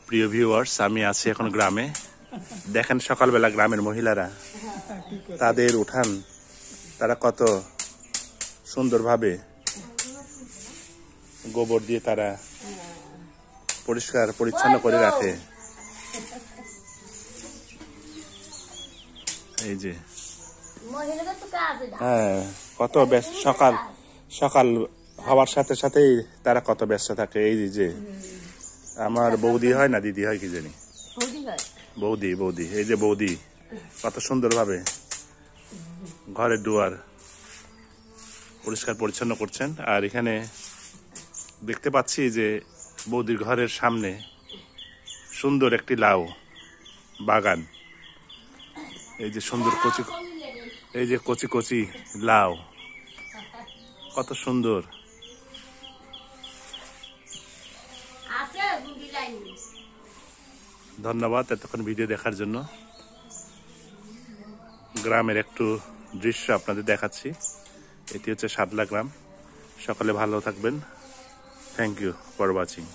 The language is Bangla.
প্রিয় ভিউয়ার্স, আমি আছি এখন গ্রামে। দেখেন সকালবেলা গ্রামের মহিলারা তাদের উঠান তারা কত সুন্দরভাবে গোবর দিয়ে তারা পরিষ্কার পরিচ্ছন্ন করে রাখে। এই যে হ্যাঁ, কত ব্যস্ত সকাল সকাল হওয়ার সাথে সাথেই তারা কত ব্যস্ত থাকে। এই যে আমার বৌদি হয় না দিদি হয় কি জানি, বৌদি বৌদি এই যে বৌদি কত সুন্দরভাবে ঘরের দুয়ার পরিষ্কার পরিচ্ছন্ন করছেন। আর এখানে দেখতে পাচ্ছি যে বৌদির ঘরের সামনে সুন্দর একটি লাউ বাগান। এই যে সুন্দর কচি, এই যে কচি কচি লাউ কত সুন্দর। ধন্যবাদ এতক্ষণ ভিডিও দেখার জন্য। গ্রামের একটু দৃশ্য আপনাদের দেখাচ্ছি। এটি হচ্ছে সাদলা গ্রাম। সকলে ভালো থাকবেন। Thank you for watching.